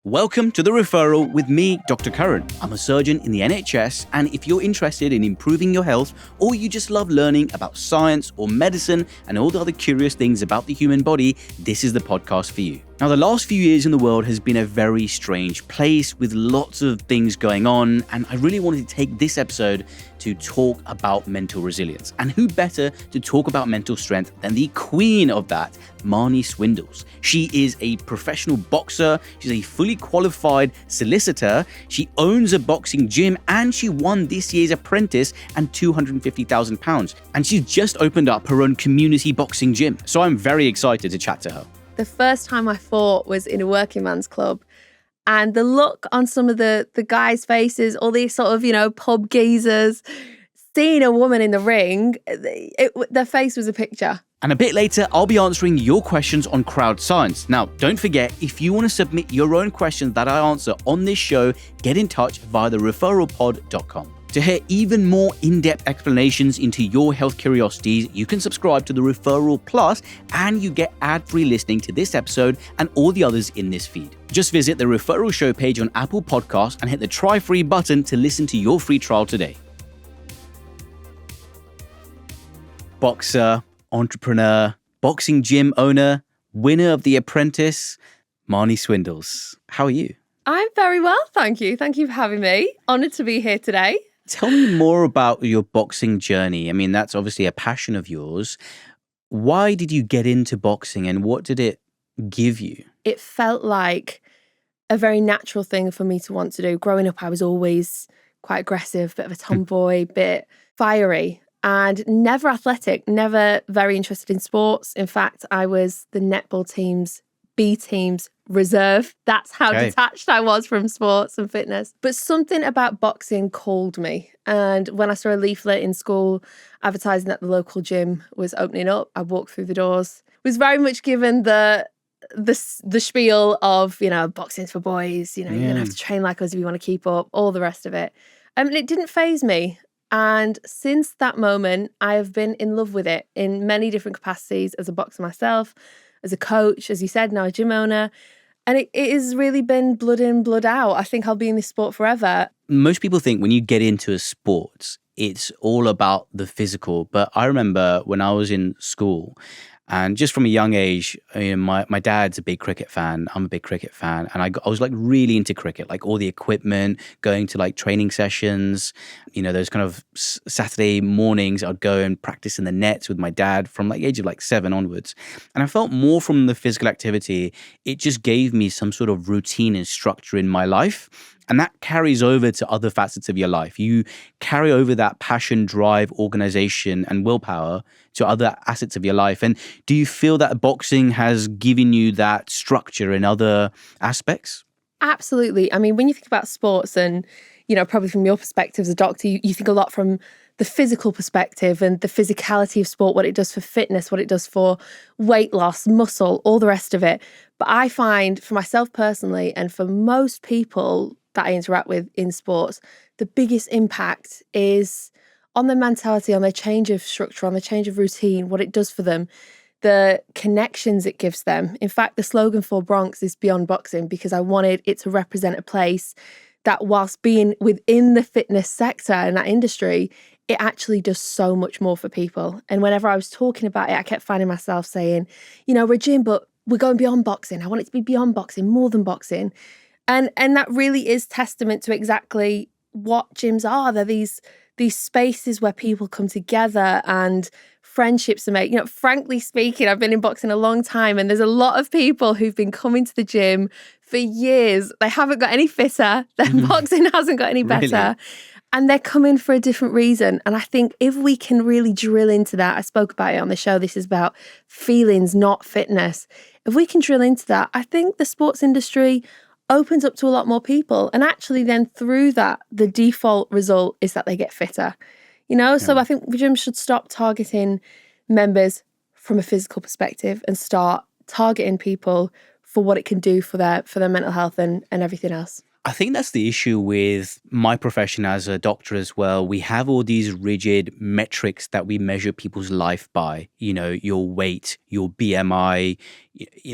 Welcome to The Referral with me, Dr. Karan. I'm a surgeon in the NHS, and if you're interested in improving your health or you just love learning about science or medicine and all the other curious things about the human body, this is the podcast for you. Now, the last few years in the world has been a very strange place with lots of things going on, and I really wanted to take this episode to talk about mental resilience. And who better to talk about mental strength than the queen of that, Marnie Swindells. She is a professional boxer, she's a fully qualified solicitor, she owns a boxing gym, and she won this year's Apprentice and £250,000. And she's just opened up her own community boxing gym. So I'm very excited to chat to her. The first time I fought was in a working man's club, and the look on some of the guys' faces, all these sort of, pub geezers, seeing a woman in the ring, their face was a picture. And a bit later, I'll be answering your questions on crowd science. Now, don't forget, if you want to submit your own questions that I answer on this show, get in touch via thereferralpod.com. To hear even more in-depth explanations into your health curiosities, you can subscribe to the Referral Plus, and you get ad-free listening to this episode and all the others in this feed. Just visit the Referral Show page on Apple Podcasts and hit the Try Free button to listen to your free trial today. Boxer, entrepreneur, boxing gym owner, winner of The Apprentice, Marnie Swindells. How are you? I'm very well, thank you. Thank you for having me. Honoured to be here today. Tell me more about your boxing journey. I mean, that's obviously a passion of yours. Why did you get into boxing and what did it give you? It felt like a very natural thing for me to want to do. Growing up, I was always quite aggressive, bit of a tomboy, bit fiery, and never athletic, never very interested in sports. In fact, I was the netball team's B team's reserve. That's how detached I was from sports and fitness. But something about boxing called me. And when I saw a leaflet in school advertising that the local gym was opening up, I walked through the doors. Was very much given the spiel of, boxing's for boys, you're going to have to train like us if you want to keep up, all the rest of it. And it didn't faze me. And since that moment, I have been in love with it in many different capacities as a boxer myself, as a coach, as you said, now a gym owner. And it has really been blood in, blood out. I think I'll be in this sport forever. Most people think when you get into a sport, it's all about the physical. But I remember when I was in school, and just from a young age, my dad's a big cricket fan. I'm a big cricket fan. And I was like really into cricket, like all the equipment, going to like training sessions, those kind of Saturday mornings, I'd go and practice in the nets with my dad from like age of like 7 onwards. And I felt more from the physical activity. It just gave me some sort of routine and structure in my life. And that carries over to other facets of your life. You carry over that passion, drive, organization, and willpower to other assets of your life. And do you feel that boxing has given you that structure in other aspects? Absolutely. I mean, when you think about sports and, probably from your perspective as a doctor, you think a lot from the physical perspective and the physicality of sport, what it does for fitness, what it does for weight loss, muscle, all the rest of it. But I find for myself personally, and for most people that I interact with in sports, the biggest impact is on their mentality, on their change of structure, on the change of routine, what it does for them, the connections it gives them. In fact, the slogan for Bronx is Beyond Boxing, because I wanted it to represent a place that whilst being within the fitness sector and that industry, it actually does so much more for people. And whenever I was talking about it, I kept finding myself saying, we're a gym, but we're going beyond boxing. I want it to be beyond boxing, more than boxing. And that really is testament to exactly what gyms are. They're these spaces where people come together and friendships are made. Frankly speaking, I've been in boxing a long time, and there's a lot of people who've been coming to the gym for years. They haven't got any fitter. Their boxing hasn't got any better. Really? And they're coming for a different reason. And I think if we can really drill into that, I spoke about it on the show, this is about feelings, not fitness. If we can drill into that, I think the sports industry opens up to a lot more people. And actually then through that, the default result is that they get fitter. So I think gyms should stop targeting members from a physical perspective and start targeting people for what it can do for their mental health and everything else. I think that's the issue with my profession as a doctor as well. We have all these rigid metrics that we measure people's life by, your weight, your BMI,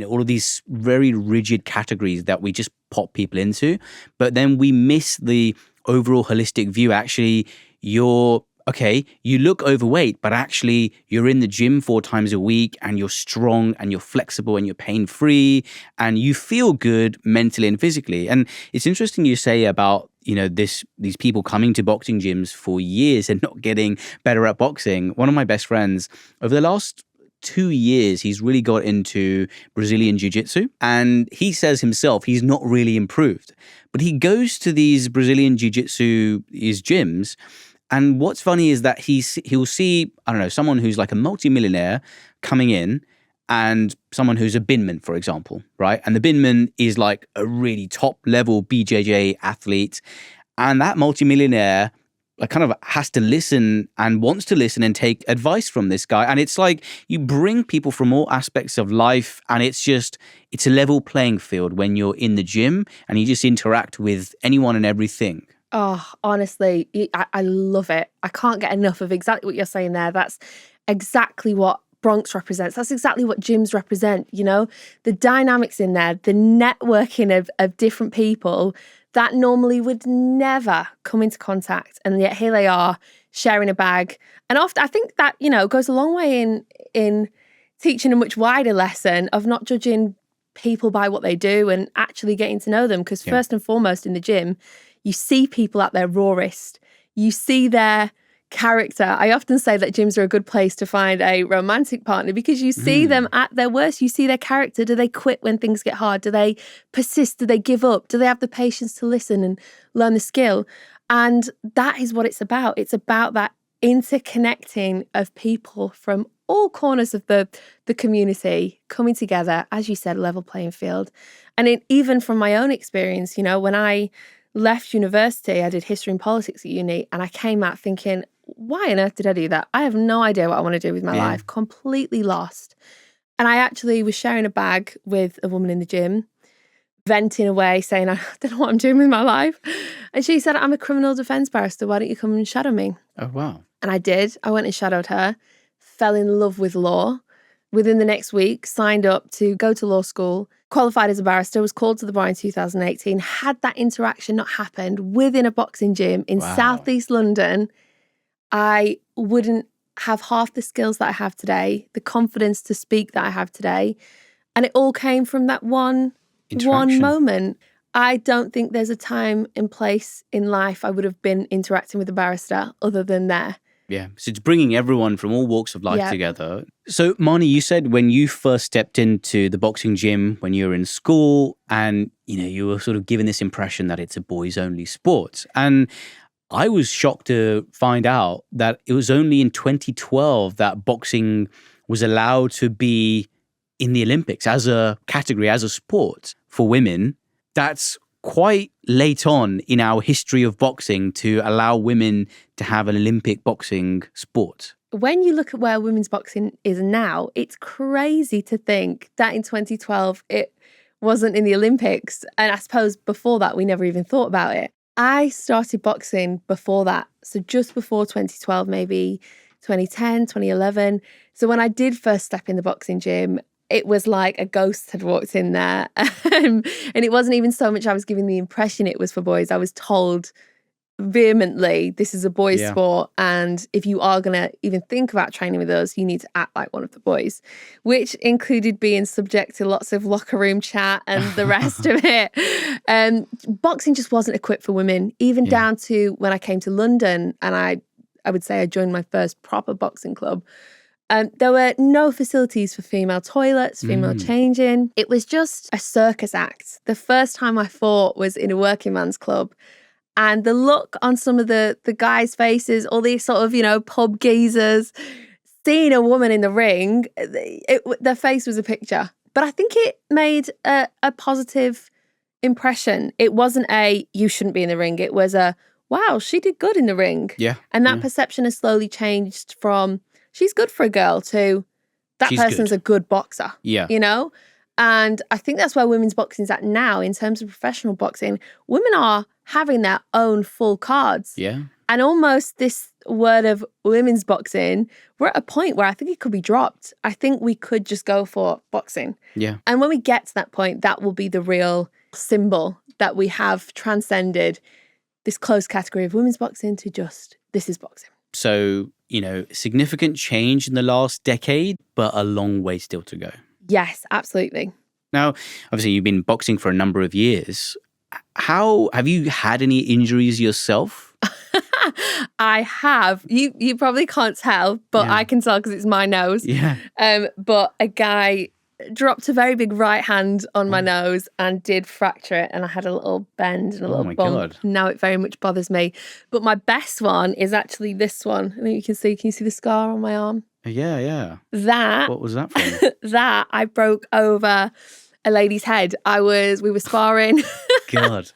all of these very rigid categories that we just pop people into. But then we miss the overall holistic view. Actually, you look overweight, but actually you're in the gym 4 times a week and you're strong and you're flexible and you're pain-free and you feel good mentally and physically. And it's interesting you say about, these people coming to boxing gyms for years and not getting better at boxing. One of my best friends, over the last 2 years, he's really got into Brazilian jiu-jitsu, and he says himself he's not really improved. But he goes to these Brazilian jiu-jitsu, these gyms, and what's funny is that he'll see, I don't know, someone who's like a multimillionaire coming in and someone who's a binman, for example, right? And the binman is like a really top level BJJ athlete. And that multimillionaire kind of has to listen and wants to listen and take advice from this guy. And it's like you bring people from all aspects of life, and it's a level playing field when you're in the gym and you just interact with anyone and everything. Oh, honestly, I love it. I can't get enough of exactly what you're saying there. That's exactly what Bronx represents. That's exactly what gyms represent, the dynamics in there, the networking of different people that normally would never come into contact. And yet here they are sharing a bag. And often I think that, goes a long way in teaching a much wider lesson of not judging people by what they do and actually getting to know them. Because first and foremost in the gym, you see people at their rawest. You see their character. I often say that gyms are a good place to find a romantic partner because you see them at their worst. You see their character. Do they quit when things get hard? Do they persist? Do they give up? Do they have the patience to listen and learn the skill? And that is what it's about. It's about that interconnecting of people from all corners of the community coming together, as you said, level playing field. And even from my own experience, when I left university, I did history and politics at uni, and I came out thinking, why on earth did I do that? I have no idea what I want to do with my life, completely lost. And I actually was sharing a bag with a woman in the gym, venting away, saying, I don't know what I'm doing with my life. And she said, I'm a criminal defence barrister. Why don't you come and shadow me? Oh, wow. And I did. I went and shadowed her, fell in love with law. Within the next week, signed up to go to law school, qualified as a barrister, was called to the bar in 2018. Had that interaction not happened within a boxing gym in Southeast London, I wouldn't have half the skills that I have today, the confidence to speak that I have today. And it all came from that one moment. I don't think there's a time and place in life I would have been interacting with a barrister other than there. Yeah, so it's bringing everyone from all walks of life together. So, Marnie, you said when you first stepped into the boxing gym when you were in school and, you were sort of given this impression that it's a boys-only sport. And I was shocked to find out that it was only in 2012 that boxing was allowed to be in the Olympics as a category, as a sport for women. That's quite late on in our history of boxing to allow women to have an Olympic boxing sport. When you look at where women's boxing is now, it's crazy to think that in 2012 it wasn't in the Olympics. And I suppose before that, we never even thought about it. I started boxing before that. So just before 2012, maybe 2010, 2011. So when I did first step in the boxing gym, it was like a ghost had walked in there. And it wasn't even so much I was giving the impression it was for boys. I was told vehemently, this is a boys' sport. And if you are going to even think about training with us, you need to act like one of the boys, which included being subject to lots of locker room chat and the rest of it. Boxing just wasn't equipped for women, even down to when I came to London and I would say I joined my first proper boxing club. There were no facilities for female toilets, female changing. It was just a circus act. The first time I fought was in a working man's club. And the look on some of the guys' faces, all these sort of, pub geezers, seeing a woman in the ring, their face was a picture. But I think it made a positive impression. It wasn't you shouldn't be in the ring. It was wow, she did good in the ring. Yeah. And that perception has slowly changed from, she's good for a girl to that She's person's good. a good boxer. Yeah. And I think that's where women's boxing's at now in terms of professional boxing. Women are having their own full cards. Yeah. And almost this word of women's boxing, we're at a point where I think it could be dropped. I think we could just go for boxing. Yeah. And when we get to that point, that will be the real symbol that we have transcended this closed category of women's boxing to just, this is boxing. So, significant change in the last decade, but a long way still to go. Yes, absolutely. Now, obviously, you've been boxing for a number of years. How have you had any injuries yourself? I have. You probably can't tell, but I can tell because it's my nose. Yeah. But a guy dropped a very big right hand on my nose and did fracture it, and I had a little bend and a little bump. God. Now it very much bothers me. But my best one is actually this one. I think you can see. Can you see the scar on my arm? Yeah. That. What was that from? That I broke over a lady's head. We were sparring. God.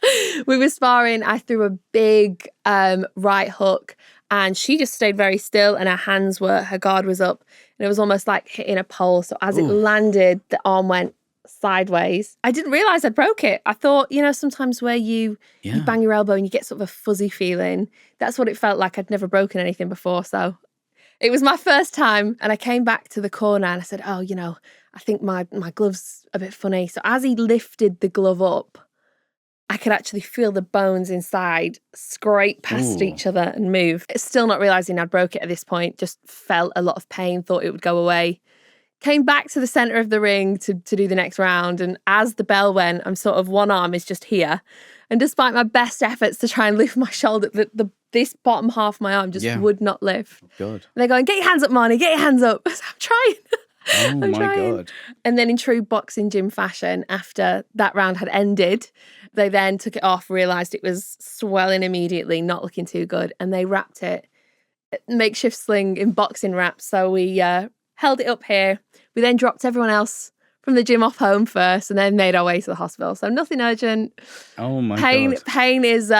We were sparring. I threw a big right hook and she just stayed very still and her guard was up and it was almost like hitting a pole. So as it landed, the arm went sideways. I didn't realise I'd broke it. I thought, sometimes where you bang your elbow and you get sort of a fuzzy feeling, that's what it felt like. I'd never broken anything before. So it was my first time and I came back to the corner and I said, I think my glove's a bit funny. So as he lifted the glove up, I could actually feel the bones inside scrape past each other and move. Still not realising I'd broke it at this point, just felt a lot of pain, thought it would go away. Came back to the centre of the ring to do the next round. And as the bell went, I'm sort of one arm is just here. And despite my best efforts to try and lift my shoulder, this bottom half of my arm just would not lift. God. And they're going, get your hands up, Marnie, get your hands up. I said, I'm trying. I'm trying. God. And then in true boxing gym fashion, after that round had ended, they then took it off, realised it was swelling immediately, not looking too good. And they wrapped it, makeshift sling in boxing wraps. So we held it up here. We then dropped everyone else from the gym off home first and then made our way to the hospital. So nothing urgent. Oh my God. Pain is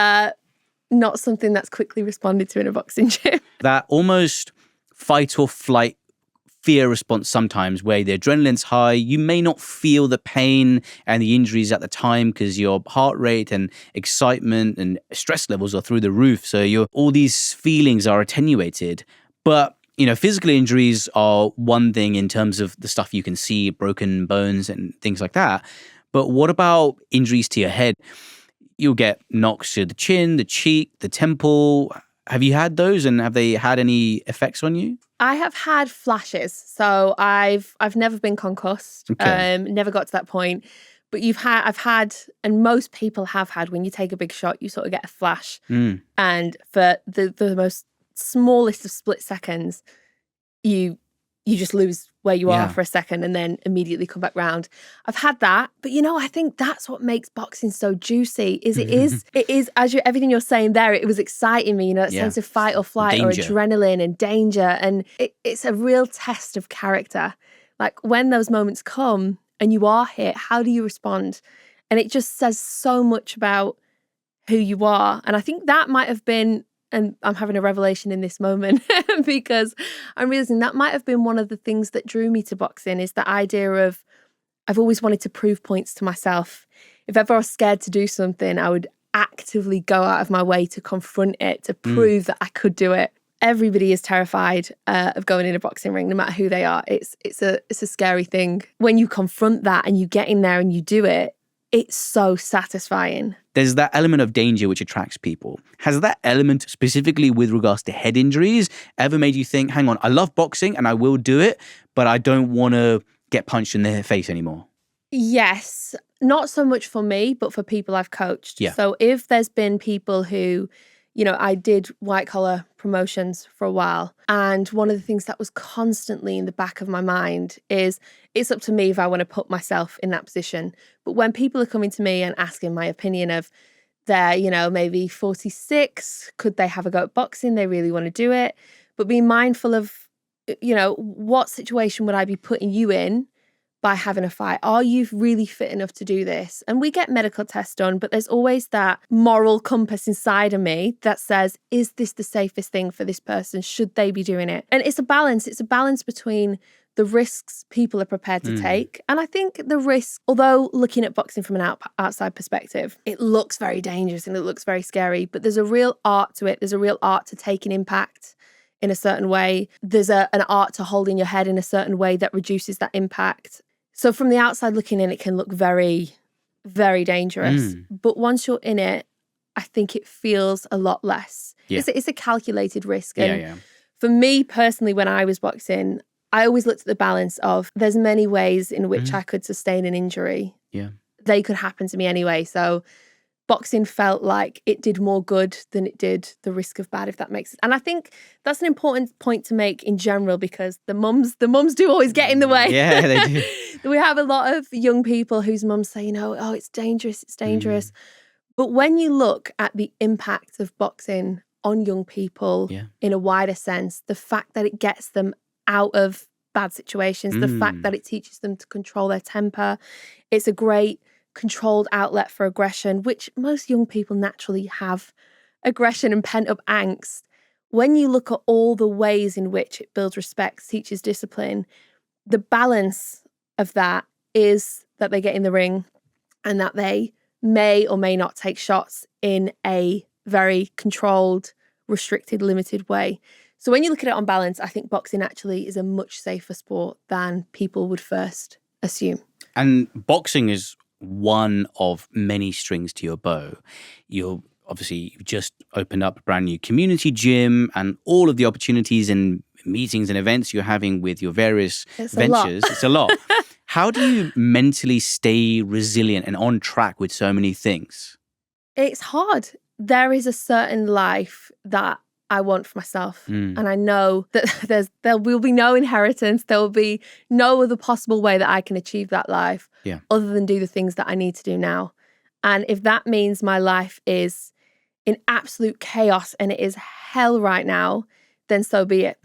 not something that's quickly responded to in a boxing gym. That almost fight or flight fear response sometimes where the adrenaline's high, you may not feel the pain and the injuries at the time because your heart rate and excitement and stress levels are through the roof. So all these feelings are attenuated. But physical injuries are one thing in terms of the stuff you can see, broken bones and things like that. But what about injuries to your head? You'll get knocks to the chin, the cheek, the temple. Have you had those and have they had any effects on you? I have had flashes. So I've never been concussed. Okay. Never got to that point. But I've had, and most people have had, when you take a big shot, you sort of get a flash. And for the most smallest of split seconds, you just lose where you are for a second and then immediately come back round. I've had that, but I think that's what makes boxing so juicy. It is everything you're saying there. It was exciting me, that sense of fight or flight danger. Or adrenaline and danger, and it's a real test of character. Like when those moments come and you are hit, how do you respond? And it just says so much about who you are. And I think that might have been. And I'm having a revelation in this moment because I'm realizing that might have been one of the things that drew me to boxing is the idea of I've always wanted to prove points to myself. If ever I was scared to do something, I would actively go out of my way to confront it, to prove that I could do it. Everybody is terrified of going in a boxing ring, no matter who they are. It's a scary thing. When you confront that and you get in there and you do it, it's so satisfying. There's that element of danger which attracts people. Has that element specifically with regards to head injuries ever made you think, hang on, I love boxing and I will do it, but I don't want to get punched in the face anymore? Yes. Not so much for me, but for people I've coached. Yeah. So if there's been people who, I did white collar promotions for a while. And one of the things that was constantly in the back of my mind is it's up to me if I want to put myself in that position. But when people are coming to me and asking my opinion of they're, maybe 46, could they have a go at boxing? They really want to do it. But being mindful of, what situation would I be putting you in by having a fight? Are you really fit enough to do this? And we get medical tests done, but there's always that moral compass inside of me that says, is this the safest thing for this person? Should they be doing it? And it's a balance. It's a balance between the risks people are prepared to take. And I think the risk, although looking at boxing from an outside perspective, it looks very dangerous and it looks very scary, but there's a real art to it. There's a real art to taking impact in a certain way. There's an art to holding your head in a certain way that reduces that impact. So from the outside looking in, it can look very, very dangerous. But once you're in it, I think it feels a lot less. Yeah. It's a calculated risk. And for me personally, when I was boxing, I always looked at the balance of there's many ways in which I could sustain an injury. Yeah. They could happen to me anyway. So boxing felt like it did more good than it did the risk of bad, if that makes sense. And I think that's an important point to make in general, because the mums do always get in the way. Yeah, they do. We have a lot of young people whose mums say, oh, it's dangerous, it's dangerous. But when you look at the impact of boxing on young people in a wider sense, the fact that it gets them out of bad situations, the fact that it teaches them to control their temper, it's a great controlled outlet for aggression, which most young people naturally have aggression and pent-up angst. When you look at all the ways in which it builds respect, teaches discipline, the balance of that is that they get in the ring and that they may or may not take shots in a very controlled, restricted, limited way. So when you look at it on balance, I think boxing actually is a much safer sport than people would first assume. And boxing is one of many strings to your bow. You've just opened up a brand new community gym, and all of the opportunities and meetings and events you're having with your various ventures. It's a lot. How do you mentally stay resilient and on track with so many things? It's hard. There is a certain life that I want for myself. And I know that there will be no inheritance. There will be no other possible way that I can achieve that life other than do the things that I need to do now. And if that means my life is in absolute chaos and it is hell right now, then so be it.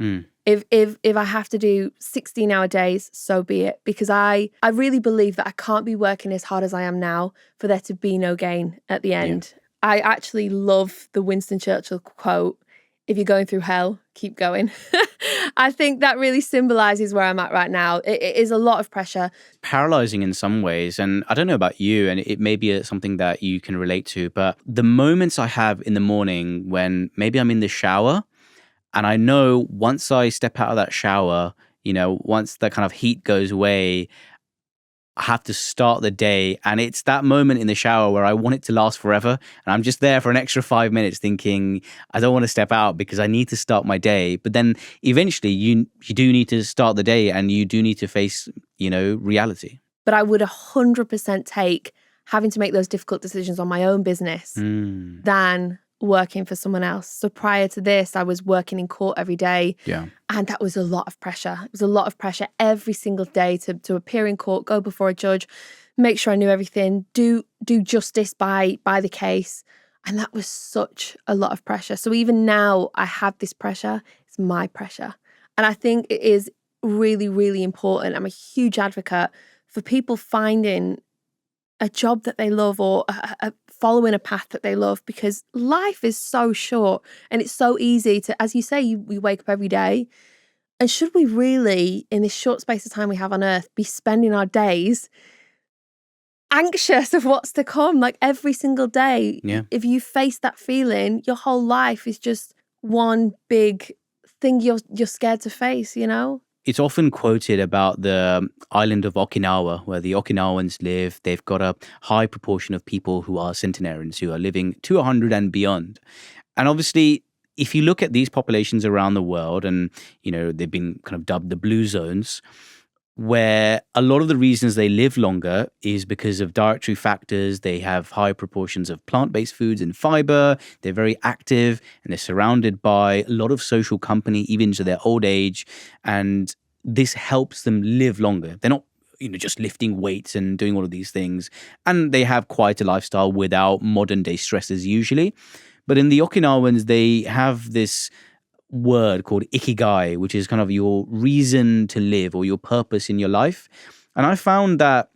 If I have to do 16-hour days, so be it. Because I really believe that I can't be working as hard as I am now for there to be no gain at the end. I actually love the Winston Churchill quote, if you're going through hell, keep going. I think that really symbolizes where I'm at right now. It is a lot of pressure. Paralyzing in some ways. And I don't know about you, and it may be something that you can relate to, but the moments I have in the morning when maybe I'm in the shower, and I know once I step out of that shower, once the kind of heat goes away, I have to start the day. And it's that moment in the shower where I want it to last forever. And I'm just there for an extra 5 minutes thinking, I don't want to step out because I need to start my day. But then eventually you do need to start the day, and you do need to face, reality. But I would 100% take having to make those difficult decisions on my own business than working for someone else. So prior to this, I was working in court every day. Yeah. And that was a lot of pressure. It was a lot of pressure every single day to appear in court, go before a judge, make sure I knew everything, do justice by the case. And that was such a lot of pressure. So even now I have this pressure. It's my pressure. And I think it is really, really important. I'm a huge advocate for people finding a job that they love, or following a path that they love, because life is so short and it's so easy to, as you say, we wake up every day. And should we really, in this short space of time we have on earth, be spending our days anxious of what's to come, like every single day? Yeah. If you face that feeling, your whole life is just one big thing you're scared to face, It's often quoted about the island of Okinawa, where the Okinawans live. They've got a high proportion of people who are centenarians, who are living to 100 and beyond. And obviously, if you look at these populations around the world, and, they've been kind of dubbed the blue zones, where a lot of the reasons they live longer is because of dietary factors. They have high proportions of plant-based foods and fiber. They're very active, and they're surrounded by a lot of social company, even into their old age. And this helps them live longer. They're not, just lifting weights and doing all of these things. And they have quite a lifestyle without modern day stresses usually. But in the Okinawans, they have this word called ikigai, which is kind of your reason to live, or your purpose in your life. And I found that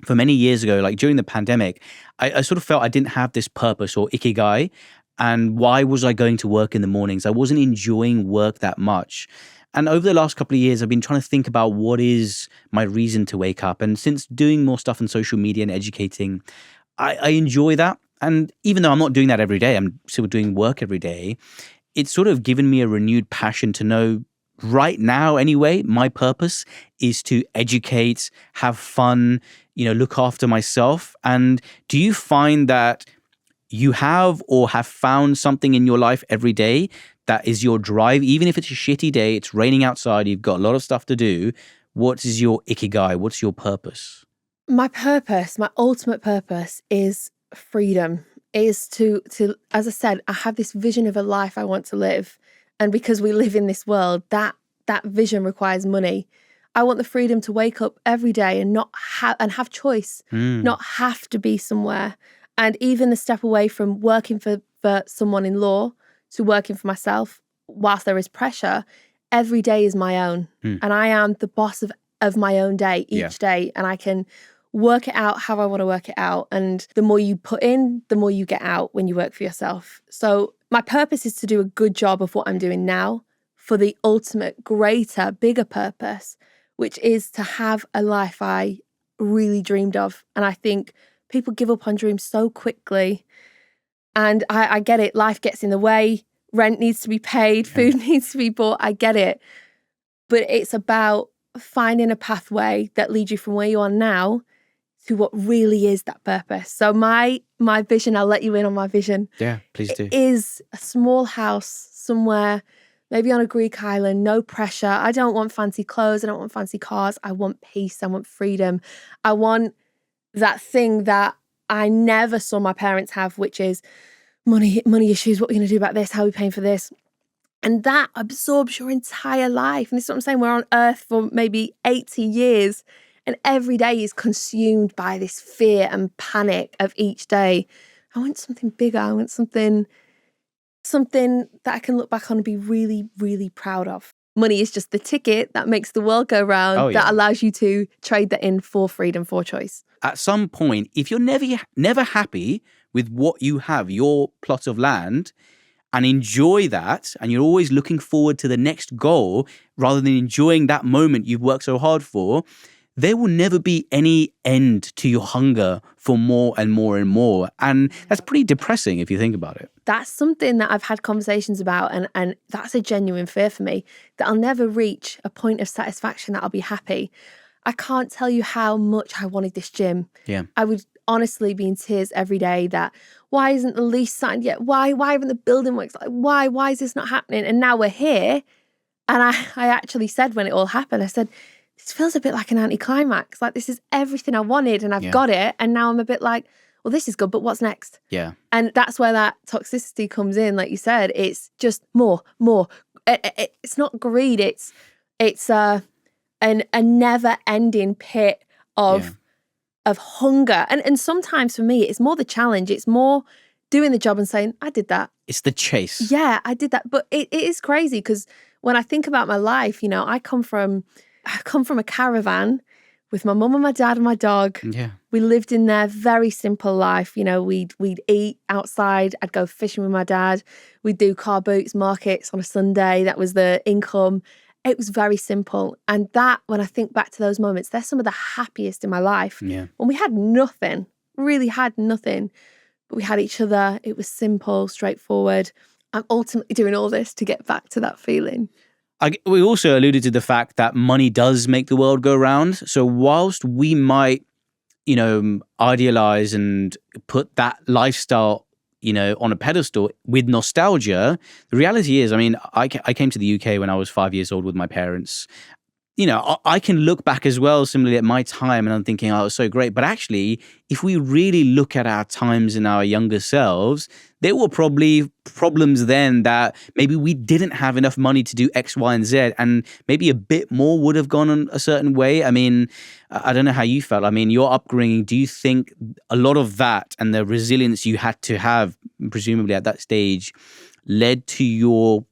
for many years ago, like during the pandemic, I sort of felt I didn't have this purpose or ikigai. And why was I going to work in the mornings? I wasn't enjoying work that much. And over the last couple of years, I've been trying to think about what is my reason to wake up. And since doing more stuff on social media and educating, I enjoy that. And even though I'm not doing that every day, I'm still doing work every day. It's sort of given me a renewed passion to know right now, anyway, my purpose is to educate, have fun, look after myself. And do you find that you have or have found something in your life every day that is your drive? Even if it's a shitty day, it's raining outside, you've got a lot of stuff to do. What is your ikigai? What's your purpose? My purpose, my ultimate purpose is freedom, is to as I said, I have this vision of a life I want to live. And because we live in this world, that vision requires money. I want the freedom to wake up every day and have choice, not have to be somewhere. And even the step away from working for someone in law to working for myself, whilst there is pressure, every day is my own. And I am the boss of my own day each day. And I can work it out how I want to work it out. And the more you put in, the more you get out when you work for yourself. So my purpose is to do a good job of what I'm doing now for the ultimate, greater, bigger purpose, which is to have a life I really dreamed of. And I think people give up on dreams so quickly. And I get it. Life gets in the way. Rent needs to be paid. Food needs to be bought. I get it. But it's about finding a pathway that leads you from where you are now to what really is that purpose. So my vision, I'll let you in on my vision. Yeah, please do. Is a small house somewhere, maybe on a Greek island, no pressure. I don't want fancy clothes. I don't want fancy cars. I want peace. I want freedom. I want that thing that I never saw my parents have, which is money issues. What are we going to do about this? How are we paying for this? And that absorbs your entire life. And this is what I'm saying. We're on Earth for maybe 80 years. And every day is consumed by this fear and panic of each day. I want something bigger. I want something that I can look back on and be really, really proud of. Money is just the ticket that makes the world go round, that allows you to trade that in for freedom, for choice. At some point, if you're never happy with what you have, your plot of land, and enjoy that, and you're always looking forward to the next goal rather than enjoying that moment you've worked so hard for, there will never be any end to your hunger for more and more and more. And that's pretty depressing if you think about it. That's something that I've had conversations about, and that's a genuine fear for me, that I'll never reach a point of satisfaction that I'll be happy. I can't tell you how much I wanted this gym. Yeah. I would honestly be in tears every day that why isn't the lease signed yet? Why haven't the building works? Why is this not happening? And now we're here. And I actually said when it all happened, I said, this feels a bit like an anticlimax. Like this is everything I wanted and I've got it. And now I'm a bit like, well, this is good, but what's next? Yeah. And that's where that toxicity comes in. Like you said, it's just more. It's not greed. It's a never-ending pit of hunger. And sometimes for me, it's more the challenge. It's more doing the job and saying, I did that. It's the chase. Yeah, I did that. But it is crazy because when I think about my life, I come from a caravan with my mum and my dad and my dog. Yeah. We lived in their very simple life. We'd eat outside. I'd go fishing with my dad. We'd do car boots markets on a Sunday. That was the income. It was very simple. And that, when I think back to those moments, they're some of the happiest in my life. Yeah. When we had nothing, really had nothing, but we had each other. It was simple, straightforward. I'm ultimately doing all this to get back to that feeling. We also alluded to the fact that money does make the world go round. So whilst we might, idealize and put that lifestyle, on a pedestal with nostalgia, the reality is, I came to the UK when I was 5 years old with my parents. I can look back as well, similarly at my time, and I'm thinking, oh, it was so great. But actually, if we really look at our times in our younger selves, there were probably problems then that maybe we didn't have enough money to do X, Y, and Z, and maybe a bit more would have gone on a certain way. I don't know how you felt. Your upbringing, do you think a lot of that and the resilience you had to have, presumably at that stage, led to your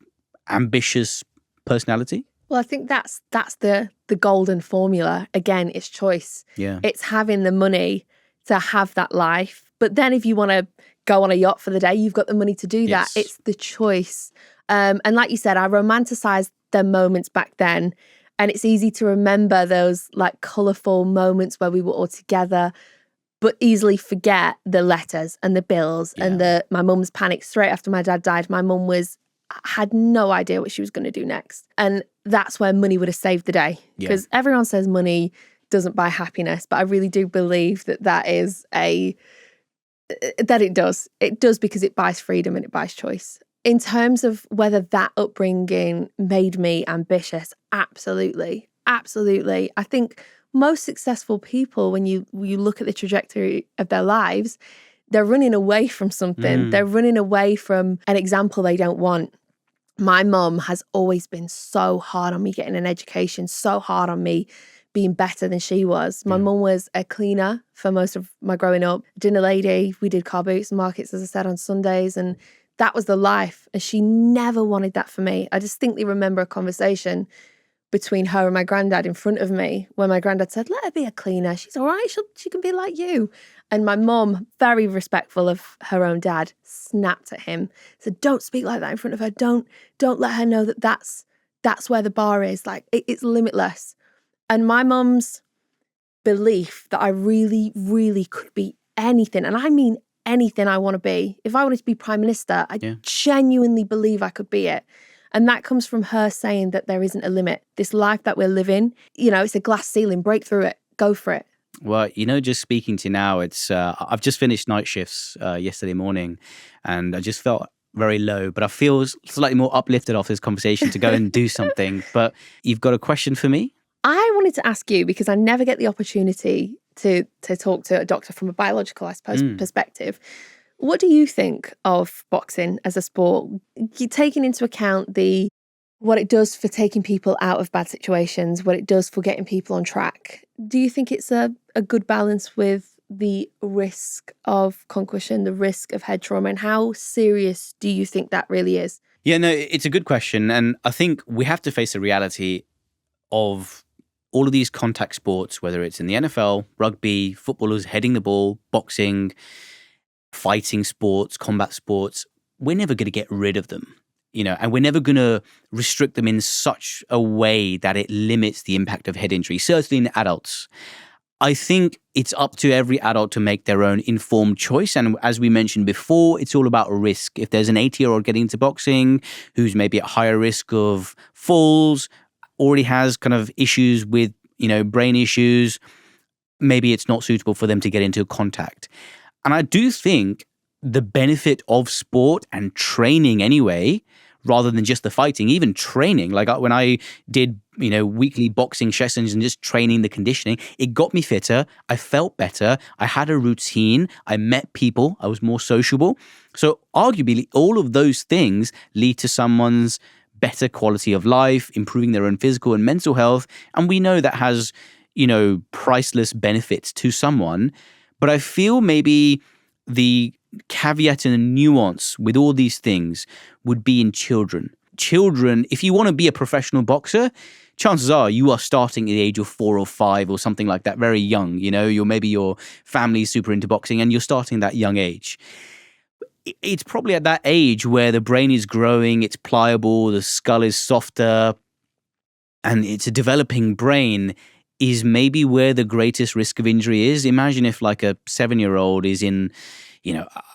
ambitious personality? Well, I think that's the golden formula. Again, it's choice. Yeah. It's having the money to have that life. But then if you want to go on a yacht for the day, you've got the money to do that. Yes. It's the choice. And like you said, I romanticized their moments back then. And it's easy to remember those like colourful moments where we were all together, but easily forget the letters and the bills and my mum's panic straight after my dad died. My mum had no idea what she was going to do next. And that's where money would have saved the day. Because everyone says money doesn't buy happiness, but I really do believe that it does. It does, because it buys freedom and it buys choice. In terms of whether that upbringing made me ambitious, absolutely. Absolutely. I think most successful people, when you look at the trajectory of their lives, they're running away from something. They're running away from an example they don't want. My mum has always been so hard on me getting an education, so hard on me being better than she was. My mum was a cleaner for most of my growing up, dinner lady. We did car boots and markets, as I said, on Sundays, and that was the life. And she never wanted that for me. I distinctly remember a conversation between her and my granddad in front of me where my granddad said, let her be a cleaner. She's all right. She can be like you. And my mum, very respectful of her own dad, snapped at him, said, don't speak like that in front of her. Don't let her know that that's where the bar is. Like, it's limitless. And my mum's belief that I really, really could be anything, and I mean anything I want to be. If I wanted to be Prime Minister, I genuinely believe I could be it. And that comes from her saying that there isn't a limit. This life that we're living, it's a glass ceiling. Break through it. Go for it. Well, just speaking to you now, it's I've just finished night shifts yesterday morning, and I just felt very low, but I feel slightly more uplifted off this conversation to go and do something. But you've got a question for me? I wanted to ask you, because I never get the opportunity to talk to a doctor from a biological, I suppose, perspective. What do you think of boxing as a sport? You're taking into account what it does for taking people out of bad situations, what it does for getting people on track. Do you think it's a good balance with the risk of concussion, the risk of head trauma, and how serious do you think that really is? Yeah, no, it's a good question. And I think we have to face the reality of all of these contact sports, whether it's in the NFL, rugby, footballers heading the ball, boxing, fighting sports, combat sports. We're never going to get rid of them, and we're never going to restrict them in such a way that it limits the impact of head injury, certainly in adults. I think it's up to every adult to make their own informed choice. And as we mentioned before, it's all about risk. If there's an 80-year-old getting into boxing who's maybe at higher risk of falls, already has kind of issues with, brain issues, maybe it's not suitable for them to get into contact. And I do think the benefit of sport and training anyway, rather than just the fighting, even training, like when I did, weekly boxing sessions and just training the conditioning, it got me fitter. I felt better. I had a routine. I met people. I was more sociable. So arguably all of those things lead to someone's better quality of life, improving their own physical and mental health. And we know that has, priceless benefits to someone. But I feel maybe the caveat and the nuance with all these things would be in children. Children, if you want to be a professional boxer, chances are you are starting at the age of 4 or 5 or something like that, very young. Maybe your family's super into boxing and you're starting at that young age. It's probably at that age where the brain is growing, it's pliable, the skull is softer, and it's a developing brain is maybe where the greatest risk of injury is. Imagine if like a 7-year-old is in,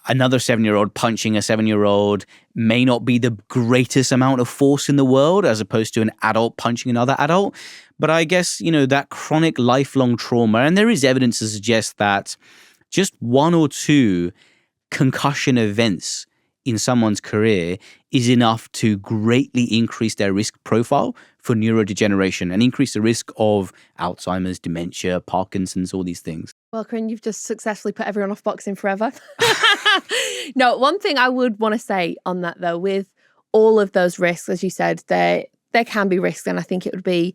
another 7-year-old punching a 7-year-old may not be the greatest amount of force in the world as opposed to an adult punching another adult. But I guess, that chronic lifelong trauma, and there is evidence to suggest that just 1 or 2 concussion events in someone's career is enough to greatly increase their risk profile for neurodegeneration and increase the risk of Alzheimer's, dementia, Parkinson's, all these things. Well, Karan, you've just successfully put everyone off boxing forever. No, one thing I would want to say on that, though, with all of those risks, as you said, there can be risks, and I think it would be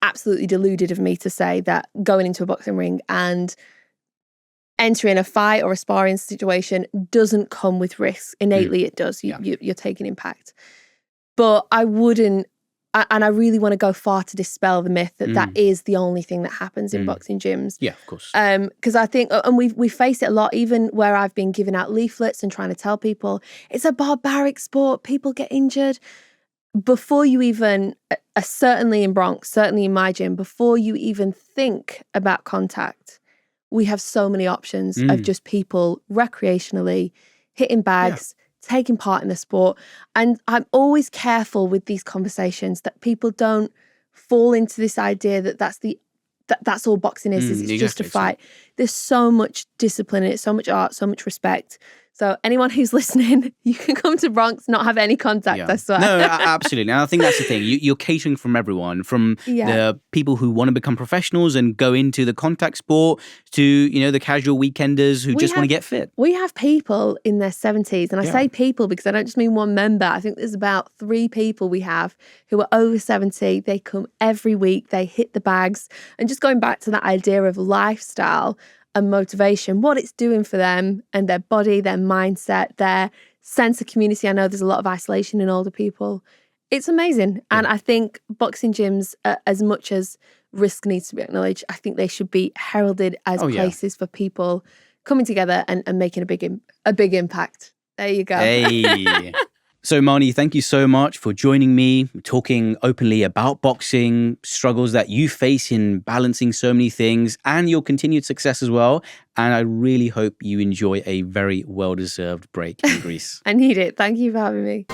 absolutely deluded of me to say that going into a boxing ring and entering a fight or a sparring situation doesn't come with risks. Innately, it does. You're taking impact. But I wouldn't, and I really want to go far to dispel the myth that is the only thing that happens in boxing gyms. Yeah, of course. Because I think, and we face it a lot, even where I've been giving out leaflets and trying to tell people, it's a barbaric sport, people get injured. before you even, certainly in Bronx, certainly in my gym, before you even think about contact, we have so many options of just people recreationally hitting bags, taking part in the sport. And I'm always careful with these conversations that people don't fall into this idea that that's all boxing is it's just a fight. There's so much discipline in it, so much art, so much respect. So anyone who's listening, you can come to Bronx, not have any contact, I swear. No, absolutely. And I think that's the thing. You're catering from everyone, from the people who want to become professionals and go into the contact sport to, the casual weekenders who just want to get fit. We have people in their 70s. And I say people because I don't just mean one member. I think there's about 3 people we have who are over 70. They come every week. They hit the bags. And just going back to that idea of lifestyle and motivation, what it's doing for them and their body, their mindset, their sense of community. I know there's a lot of isolation in older people. It's amazing. And I think boxing gyms, as much as risk needs to be acknowledged, I think they should be heralded as places for people coming together and making a big impact. There you go. Hey. So, Marnie, thank you so much for joining me, talking openly about boxing, struggles that you face in balancing so many things, and your continued success as well. And I really hope you enjoy a very well-deserved break in Greece. I need it. Thank you for having me.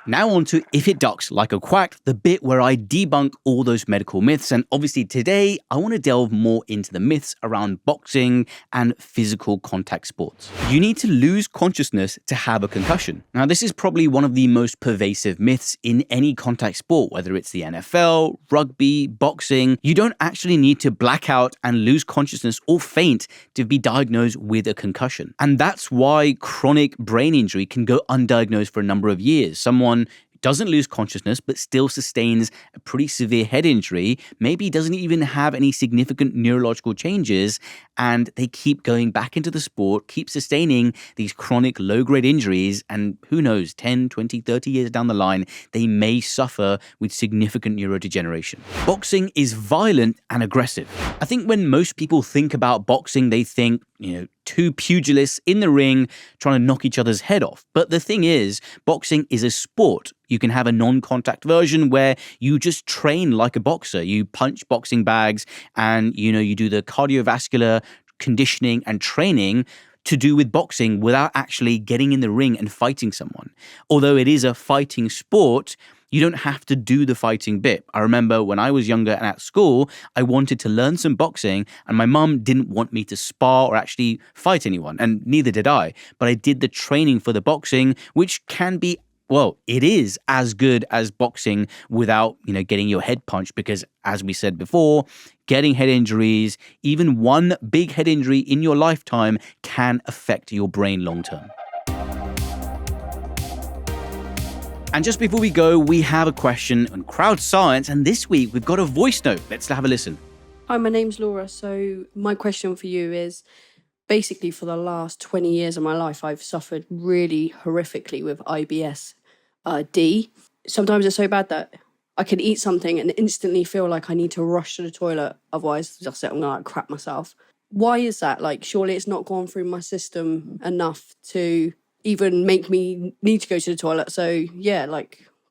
Now on to If It Ducks Like a Quack, the bit where I debunk all those medical myths. And obviously today, I want to delve more into the myths around boxing and physical contact sports. You need to lose consciousness to have a concussion. Now, this is probably one of the most pervasive myths in any contact sport, whether it's the NFL, rugby, boxing. You don't actually need to black out and lose consciousness or faint to be diagnosed with a concussion. And that's why chronic brain injury can go undiagnosed for a number of years. Someone doesn't lose consciousness but still sustains a pretty severe head injury, maybe doesn't even have any significant neurological changes, and they keep going back into the sport, keep sustaining these chronic low-grade injuries, and who knows, 10, 20, 30 years down the line, they may suffer with significant neurodegeneration. Boxing is violent and aggressive. I think when most people think about boxing, they think, two pugilists in the ring trying to knock each other's head off. But the thing is, boxing is a sport. You can have a non-contact version where you just train like a boxer. You punch boxing bags and, you do the cardiovascular conditioning and training to do with boxing without actually getting in the ring and fighting someone. Although it is a fighting sport, you don't have to do the fighting bit. I remember when I was younger and at school, I wanted to learn some boxing and my mum didn't want me to spar or actually fight anyone, and neither did I. But I did the training for the boxing, which can be, it is as good as boxing without, getting your head punched, because as we said before, getting head injuries, even one big head injury in your lifetime can affect your brain long term. And just before we go, we have a question on crowd science, and this week we've got a voice note. Let's have a listen. Hi, my name's Laura. So my question for you is, basically for the last 20 years of my life, I've suffered really horrifically with IBS-D. Sometimes it's so bad that I can eat something and instantly feel like I need to rush to the toilet. Otherwise, that's it, I'm going to crap myself. Why is that? Surely it's not gone through my system enough to even make me need to go to the toilet. So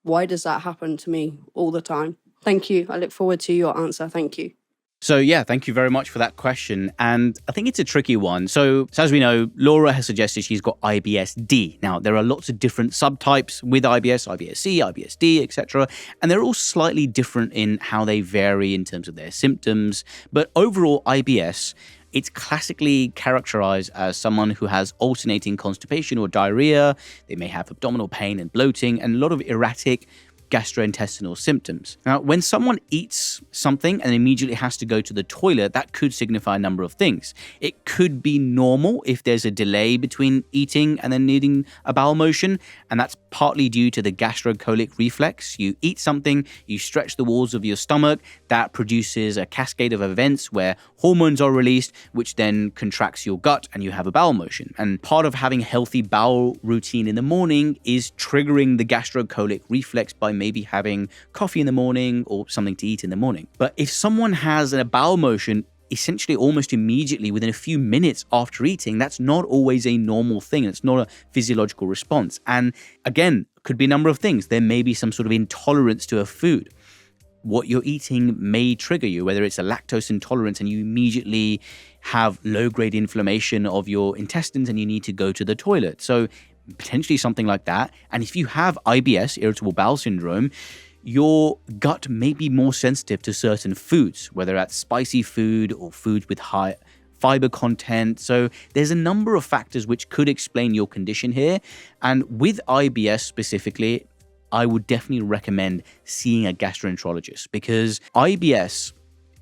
why does that happen to me all the time? Thank you. I look forward to your answer. Thank you. So thank you very much for that question. And I think it's a tricky one. So as we know, Laura has suggested she's got IBS-D. Now, there are lots of different subtypes with IBS, IBS-C, IBS-D, etc. And they're all slightly different in how they vary in terms of their symptoms. But overall, IBS, it's classically characterized as someone who has alternating constipation or diarrhea. They may have abdominal pain and bloating and a lot of erratic gastrointestinal symptoms. Now, when someone eats something and immediately has to go to the toilet, that could signify a number of things. It could be normal if there's a delay between eating and then needing a bowel motion, and that's partly due to the gastrocolic reflex. You eat something, you stretch the walls of your stomach, that produces a cascade of events where hormones are released, which then contracts your gut and you have a bowel motion. And part of having a healthy bowel routine in the morning is triggering the gastrocolic reflex by maybe having coffee in the morning or something to eat in the morning. But if someone has a bowel motion essentially almost immediately within a few minutes after eating, that's not always a normal thing. It's not a physiological response. And again, could be a number of things. There may be some sort of intolerance to a food. What you're eating may trigger you, whether it's a lactose intolerance and you immediately have low-grade inflammation of your intestines and you need to go to the toilet. So potentially something like that. And if you have IBS, irritable bowel syndrome, your gut may be more sensitive to certain foods, whether that's spicy food or foods with high fiber content. So there's a number of factors which could explain your condition here. And with IBS specifically, I would definitely recommend seeing a gastroenterologist, because IBS,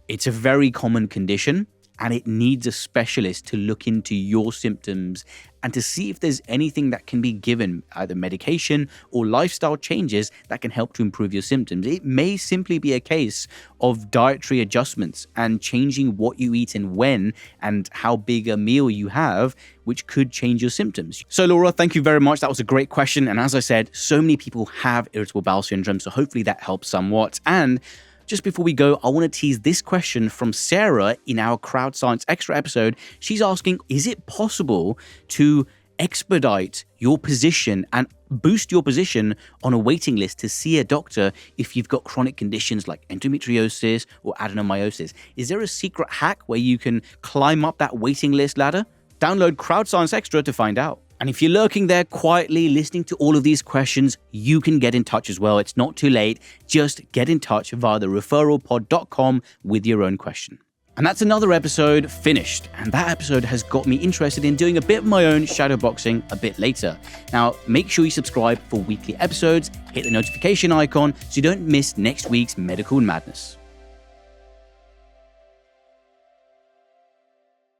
it's a very common condition and it needs a specialist to look into your symptoms and to see if there's anything that can be given, either medication or lifestyle changes that can help to improve your symptoms. It may simply be a case of dietary adjustments and changing what you eat and when and how big a meal you have, which could change your symptoms. So Laura, thank you very much. That was a great question. And as I said, so many people have irritable bowel syndrome, so hopefully that helps somewhat. And just before we go, I want to tease this question from Sarah in our Crowd Science Extra episode. She's asking, is it possible to expedite your position and boost your position on a waiting list to see a doctor if you've got chronic conditions like endometriosis or adenomyosis? Is there a secret hack where you can climb up that waiting list ladder? Download Crowd Science Extra to find out. And if you're lurking there quietly listening to all of these questions, you can get in touch as well. It's not too late. Just get in touch via the referralpod.com with your own question. And that's another episode finished. And that episode has got me interested in doing a bit of my own shadowboxing a bit later. Now, make sure you subscribe for weekly episodes, hit the notification icon so you don't miss next week's Medical Madness.